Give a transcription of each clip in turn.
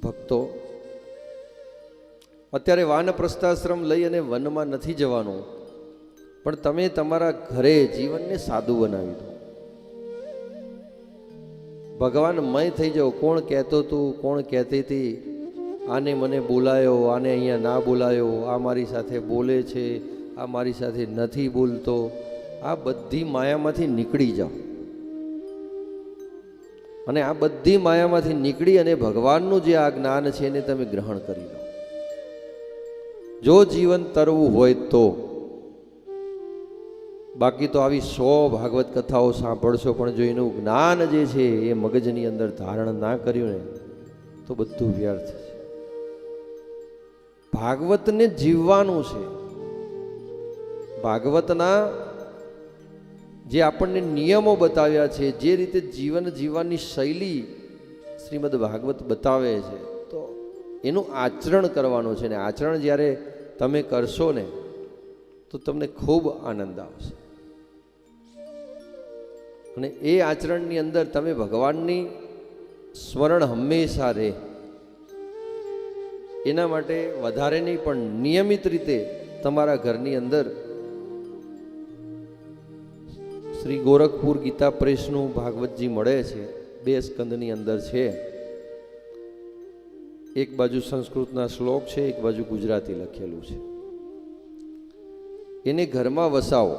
ભક્તો, અત્યારે વાનપ્રસ્થાશ્રમ લઈ અને વનમાં નથી જવાનું, પણ તમે તમારા ઘરે જીવનને સાદું બનાવી દો. ભગવાન મય થઈ જાઓ. કોણ કહેતો તું, કોણ કહેતી હતી, આને મને બોલાયો, આને અહીંયા ના બોલાયો, આ મારી સાથે બોલે છે, આ મારી સાથે નથી બોલતો, આ બધી માયામાંથી નીકળી જાઓ. અને આ બધી માયામાંથી નીકળી અને ભગવાનનું જે આ જ્ઞાન છે એને તમે ગ્રહણ કરી લો. જો જીવન તરવું હોય તો. બાકી તો આવી 100 ભાગવત કથાઓ સાંભળશો, પણ જો એનું જ્ઞાન જે છે એ મગજની અંદર ધારણ ના કર્યું ને તો બધું વ્યર્થ છે. ભાગવતને જીવવાનું છે. ભાગવતના જે આપણને નિયમો બતાવ્યા છે, જે રીતે જીવન જીવવાની શૈલી શ્રીમદ ભાગવત બતાવે છે, તો એનું આચરણ કરવાનું છે. ને આચરણ જ્યારે તમે કરશો ને તો તમને ખૂબ આનંદ આવશે. અને એ આચરણની અંદર તમે ભગવાનની સ્મરણ હંમેશા રહે. એના માટે વધારે નહીં પણ નિયમિત રીતે તમારા ઘરની અંદર શ્રી ગોરખપુર ગીતા પ્રેસનું ભાગવતજી મળે છે. 2 સ્કંદની અંદર છે. એક બાજુ સંસ્કૃતના શ્લોક છે, એક બાજુ ગુજરાતી લખેલું છે. એને ઘરમાં વસાવો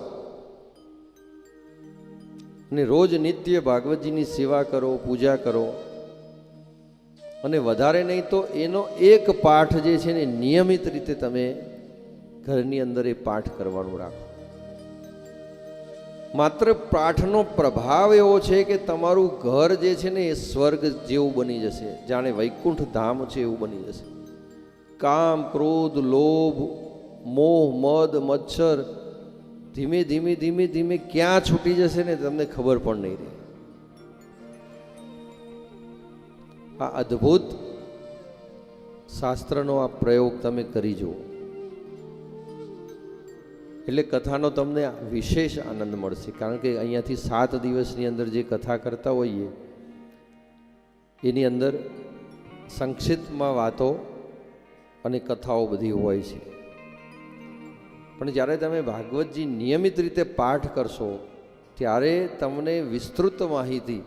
અને રોજ નિત્ય ભાગવતજીની સેવા કરો, પૂજા કરો. અને વધારે નહીં તો એનો એક પાઠ જે છે ને નિયમિત રીતે તમે ઘરની અંદર એ પાઠ કરવાનું રાખો. માત્ર પાઠનો પ્રભાવ એવો છે કે તમારું ઘર જે છે ને એ સ્વર્ગ જેવું બની જશે, જાણે વૈકુંઠ ધામ છે એવું બની જશે. કામ, ક્રોધ, લોભ, મોહ, મદ, મચ્છર ધીમે ધીમે ધીમે ધીમે ક્યાં છૂટી જશે ને તમને ખબર પણ નહીં રહે. આ અદ્ભુત શાસ્ત્રનો આ પ્રયોગ તમે કરી જુઓ, એટલે કથાનો તમને વિશેષ આનંદ મળશે. કારણ કે અહીંયાથી 7 દિવસની અંદર જે કથા કરતા હોઈએ એની અંદર સંક્ષિપ્તમાં વાતો અને કથાઓ બધી હોય છે. પણ જ્યારે તમે ભાગવતજી નિયમિત રીતે પાઠ કરશો ત્યારે તમને વિસ્તૃત માહિતી,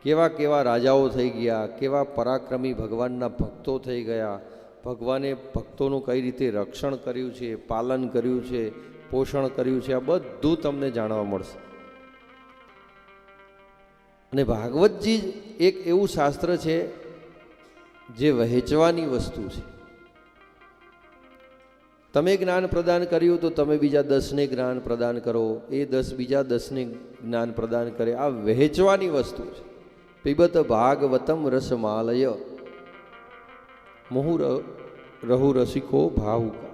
કેવા કેવા રાજાઓ થઈ ગયા, કેવા પરાક્રમી ભગવાનના ભક્તો થઈ ગયા, ભગવાને ભક્તોનું કઈ રીતે રક્ષણ કર્યું છે, પાલન કર્યું છે, પોષણ કર્યું છે, આ બધું તમને જાણવા મળશે. અને ભાગવતજી એક એવું શાસ્ત્ર છે જે વહેંચવાની વસ્તુ છે. તમે જ્ઞાન પ્રદાન કર્યું તો તમે બીજા 10ને જ્ઞાન પ્રદાન કરો, એ 10 બીજા 10ને જ્ઞાન પ્રદાન કરે. આ વહેંચવાની વસ્તુ છે. પિબત ભાગવતમ રસમાલય મુહુ રહુ રસિકો ભાવુક.